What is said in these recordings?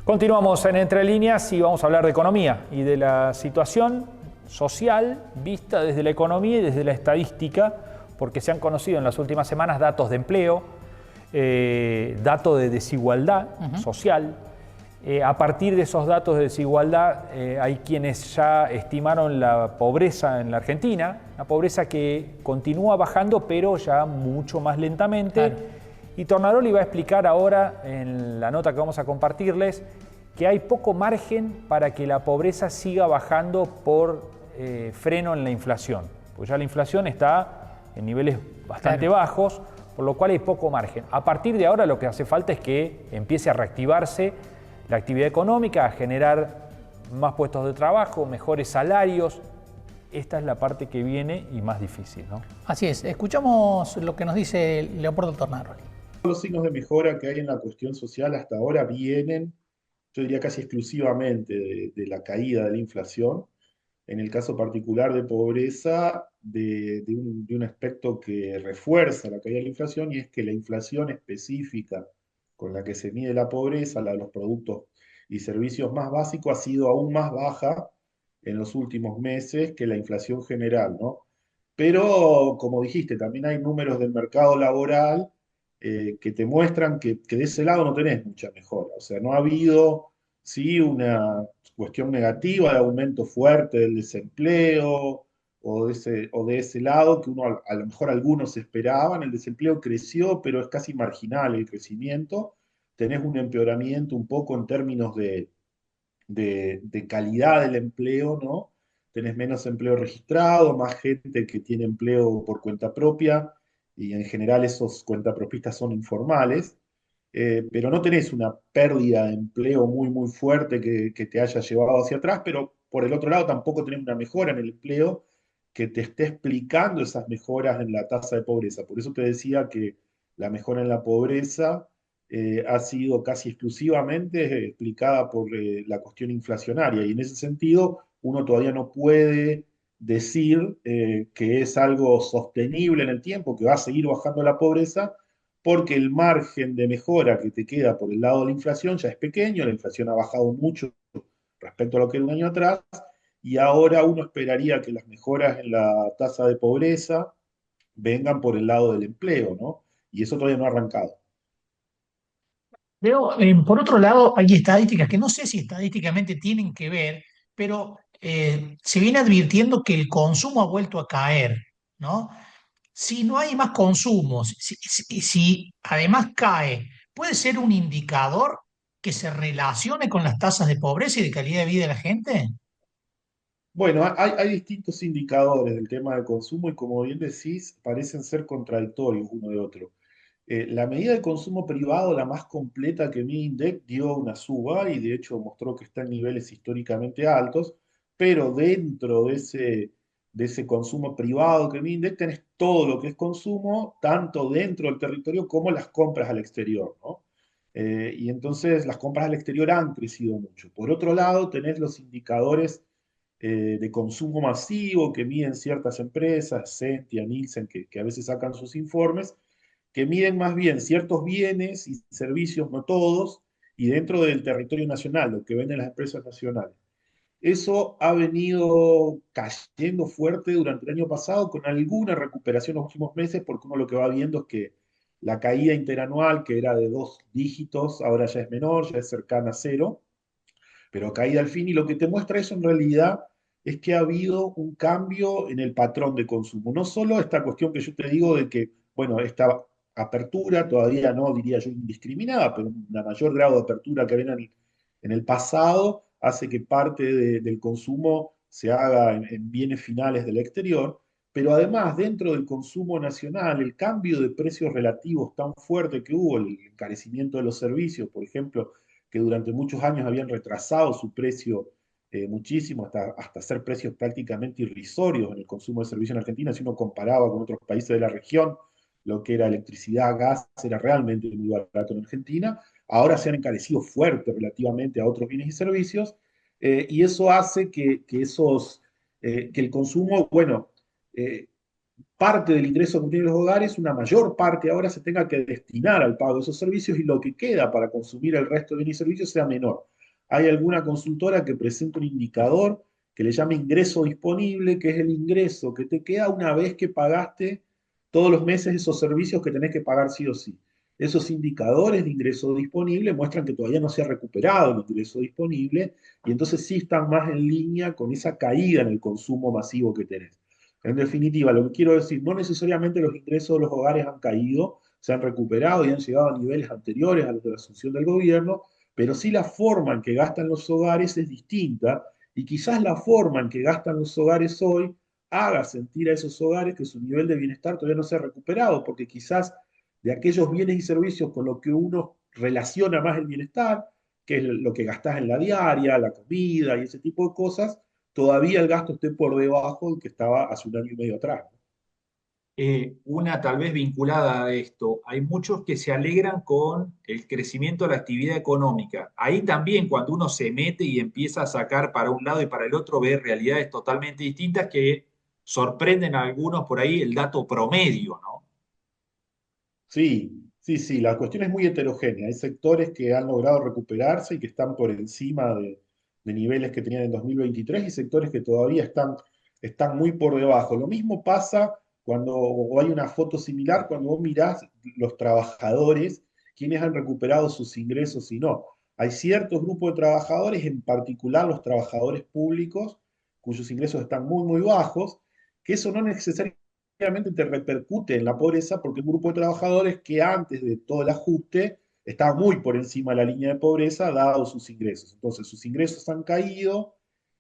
Continuamos en Entre Líneas y vamos a hablar de economía y de la situación social vista desde la economía y desde la estadística, porque se han conocido en las últimas semanas datos de empleo, datos de desigualdad social. A partir de esos datos de desigualdad hay quienes ya estimaron la pobreza en la Argentina, una pobreza que continúa bajando pero ya mucho más lentamente. Claro. Y Tornaroli va a explicar ahora, en la nota que vamos a compartirles, que hay poco margen para que la pobreza siga bajando por freno en la inflación. Pues ya la inflación está en niveles bastante bajos, por lo cual hay poco margen. A partir de ahora lo que hace falta es que empiece a reactivarse la actividad económica, a generar más puestos de trabajo, mejores salarios. Esta es la parte que viene y más difícil, ¿no? Así es. Escuchamos lo que nos dice Leopoldo Tornaroli. Los signos de mejora que hay en la cuestión social hasta ahora vienen, yo diría casi exclusivamente, de la caída de la inflación. En el caso particular de pobreza, de un aspecto que refuerza la caída de la inflación, y es que la inflación específica con la que se mide la pobreza, la de los productos y servicios más básicos, ha sido aún más baja en los últimos meses que la inflación general, ¿no? Pero, como dijiste, también hay números del mercado laboral que te muestran que de ese lado no tenés mucha mejora. O sea, no ha habido, sí, una cuestión negativa de aumento fuerte del desempleo o de ese lado que uno, a lo mejor algunos esperaban. El desempleo creció, pero es casi marginal el crecimiento. Tenés un empeoramiento un poco en términos de calidad del empleo, ¿no? Tenés menos empleo registrado, más gente que tiene empleo por cuenta propia, y en general esos cuentapropistas son informales, pero no tenés una pérdida de empleo muy, muy fuerte que te haya llevado hacia atrás, pero por el otro lado tampoco tenés una mejora en el empleo que te esté explicando esas mejoras en la tasa de pobreza. Por eso te decía que la mejora en la pobreza ha sido casi exclusivamente explicada por la cuestión inflacionaria, y en ese sentido uno todavía no puede decir que es algo sostenible en el tiempo, que va a seguir bajando la pobreza, porque el margen de mejora que te queda por el lado de la inflación ya es pequeño. La inflación ha bajado mucho respecto a lo que era un año atrás, y ahora uno esperaría que las mejoras en la tasa de pobreza vengan por el lado del empleo, ¿no? Y eso todavía no ha arrancado. Pero, por otro lado, hay estadísticas que no sé si estadísticamente tienen que ver, pero se viene advirtiendo que el consumo ha vuelto a caer, ¿no? Si no hay más consumo, si además cae, ¿puede ser un indicador que se relacione con las tasas de pobreza y de calidad de vida de la gente? Bueno, hay distintos indicadores del tema del consumo, y como bien decís, parecen ser contradictorios uno de otro. La medida de consumo privado, la más completa que mide INDEC, dio una suba y de hecho mostró que está en niveles históricamente altos, pero dentro de ese consumo privado que mide INDEC tenés todo lo que es consumo, tanto dentro del territorio como las compras al exterior, ¿no? Y entonces las compras al exterior han crecido mucho. Por otro lado, tenés los indicadores de consumo masivo que miden ciertas empresas, Sentia, Nielsen, que a veces sacan sus informes, que miden más bien ciertos bienes y servicios, no todos, y dentro del territorio nacional, lo que venden las empresas nacionales. Eso ha venido cayendo fuerte durante el año pasado, con alguna recuperación en los últimos meses, porque uno lo que va viendo es que la caída interanual, que era de 2 dígitos, ahora ya es menor, ya es cercana a cero, pero caída al fin. Y lo que te muestra eso en realidad es que ha habido un cambio en el patrón de consumo. No solo esta cuestión que yo te digo de que, bueno, esta apertura, todavía no diría yo indiscriminada, pero un mayor grado de apertura que había en el pasado, hace que parte del consumo se haga en bienes finales del exterior. Pero además, dentro del consumo nacional, el cambio de precios relativos tan fuerte que hubo, el encarecimiento de los servicios, por ejemplo, que durante muchos años habían retrasado su precio muchísimo, hasta ser precios prácticamente irrisorios en el consumo de servicios en Argentina. Si uno comparaba con otros países de la región, lo que era electricidad, gas, era realmente muy barato en Argentina. Ahora se han encarecido fuerte relativamente a otros bienes y servicios, y eso hace que el consumo, bueno, eh, parte del ingreso que tienen los hogares, una mayor parte ahora se tenga que destinar al pago de esos servicios y lo que queda para consumir el resto de bienes y servicios sea menor. Hay alguna consultora que presenta un indicador que le llama ingreso disponible, que es el ingreso que te queda una vez que pagaste todos los meses esos servicios que tenés que pagar sí o sí. Esos indicadores de ingreso disponible muestran que todavía no se ha recuperado el ingreso disponible y entonces sí están más en línea con esa caída en el consumo masivo que tenés. En definitiva, lo que quiero decir, no necesariamente los ingresos de los hogares han caído, se han recuperado y han llegado a niveles anteriores a los de la asunción del gobierno, pero sí la forma en que gastan los hogares es distinta y quizás la forma en que gastan los hogares hoy haga sentir a esos hogares que su nivel de bienestar todavía no se ha recuperado, porque quizás de aquellos bienes y servicios con los que uno relaciona más el bienestar, que es lo que gastás en la diaria, la comida y ese tipo de cosas, todavía el gasto esté por debajo del que estaba hace un año y medio atrás. Una tal vez vinculada a esto, hay muchos que se alegran con el crecimiento de la actividad económica. Ahí también cuando uno se mete y empieza a sacar para un lado y para el otro, ve realidades totalmente distintas que sorprenden a algunos por ahí el dato promedio, ¿no? Sí, sí, sí, la cuestión es muy heterogénea. Hay sectores que han logrado recuperarse y que están por encima de niveles que tenían en 2023 y sectores que todavía están muy por debajo. Lo mismo pasa cuando, o hay una foto similar, cuando vos mirás los trabajadores, quienes han recuperado sus ingresos y no. Hay ciertos grupos de trabajadores, en particular los trabajadores públicos, cuyos ingresos están muy, muy bajos, que eso no necesariamente te repercute en la pobreza porque es un grupo de trabajadores que antes de todo el ajuste estaba muy por encima de la línea de pobreza dado sus ingresos. Entonces sus ingresos han caído,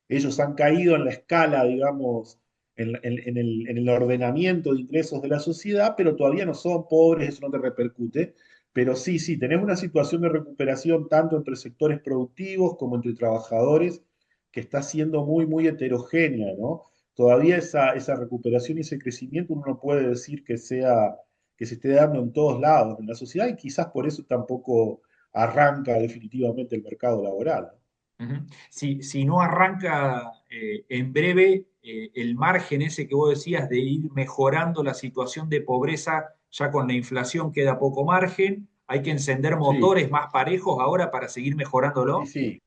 ellos han caído en la escala, digamos, en el ordenamiento de ingresos de la sociedad, pero todavía no son pobres, eso no te repercute. Pero sí, sí, tenés una situación de recuperación tanto entre sectores productivos como entre trabajadores que está siendo muy, muy heterogénea, ¿no? Todavía esa recuperación y ese crecimiento uno no puede decir que se esté dando en todos lados en la sociedad y quizás por eso tampoco arranca definitivamente el mercado laboral. Ujú. Si no arranca en breve, el margen ese que vos decías de ir mejorando la situación de pobreza, ya con la inflación queda poco margen, hay que encender Sí, motores más parejos ahora para seguir sí, mejorándolo. sí.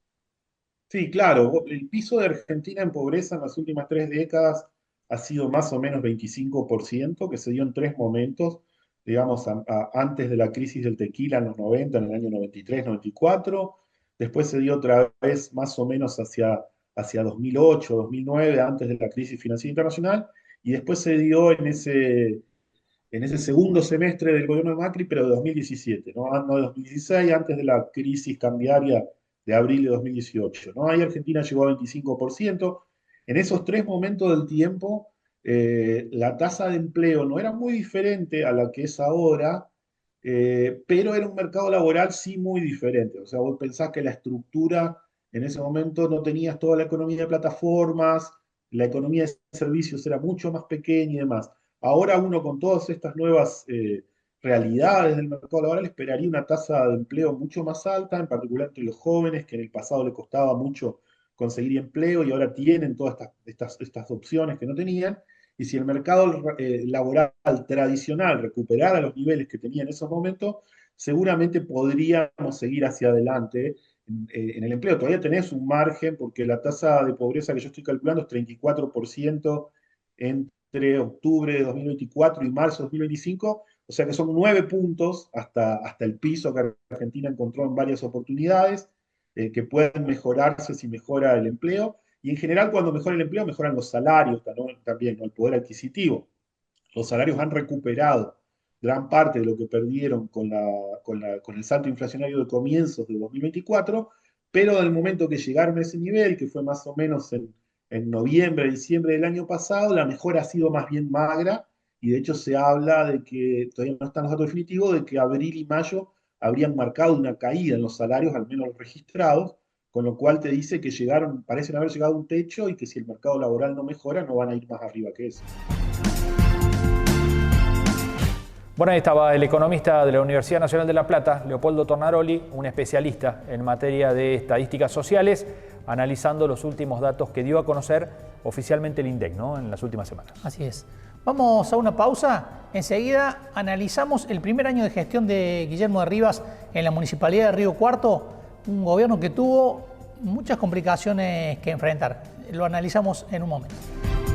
Sí, claro, el piso de Argentina en pobreza en las últimas 3 décadas ha sido más o menos 25%, que se dio en 3 momentos, digamos, antes de la crisis del tequila en los 90, en el año 93, 94, después se dio otra vez más o menos hacia 2008, 2009, antes de la crisis financiera internacional, y después se dio en ese segundo semestre del gobierno de Macri, pero de 2017, ¿no? No de 2016, antes de la crisis cambiaria de abril de 2018, ¿no? Ahí Argentina llegó a 25%. En esos 3 momentos del tiempo, la tasa de empleo no era muy diferente a la que es ahora, pero era un mercado laboral sí muy diferente. O sea, vos pensás que la estructura en ese momento no tenías toda la economía de plataformas, la economía de servicios era mucho más pequeña y demás. Ahora uno con todas estas nuevas realidades del mercado laboral esperaría una tasa de empleo mucho más alta, en particular entre los jóvenes, que en el pasado le costaba mucho conseguir empleo y ahora tienen todas estas opciones que no tenían. Y si el mercado laboral tradicional recuperara los niveles que tenía en esos momentos, seguramente podríamos seguir hacia adelante en el empleo. Todavía tenés un margen porque la tasa de pobreza que yo estoy calculando es 34% entre octubre de 2024 y marzo de 2025, o sea que son 9 puntos hasta el piso que Argentina encontró en varias oportunidades, que pueden mejorarse si mejora el empleo. Y en general, cuando mejora el empleo, mejoran los salarios también, ¿no? El poder adquisitivo. Los salarios han recuperado gran parte de lo que perdieron con el salto inflacionario de comienzos de 2024, pero del momento que llegaron a ese nivel, que fue más o menos en noviembre, diciembre del año pasado, la mejora ha sido más bien magra y de hecho se habla de que, todavía no están los datos definitivos, de que abril y mayo habrían marcado una caída en los salarios, al menos los registrados, con lo cual te dice que parecen haber llegado a un techo y que si el mercado laboral no mejora, no van a ir más arriba que eso. Bueno, ahí estaba el economista de la Universidad Nacional de La Plata, Leopoldo Tornaroli, un especialista en materia de estadísticas sociales, analizando los últimos datos que dio a conocer oficialmente el INDEC, ¿no?, en las últimas semanas. Así es. Vamos a una pausa. Enseguida analizamos el primer año de gestión de Guillermo de Rivas en la Municipalidad de Río Cuarto, un gobierno que tuvo muchas complicaciones que enfrentar. Lo analizamos en un momento.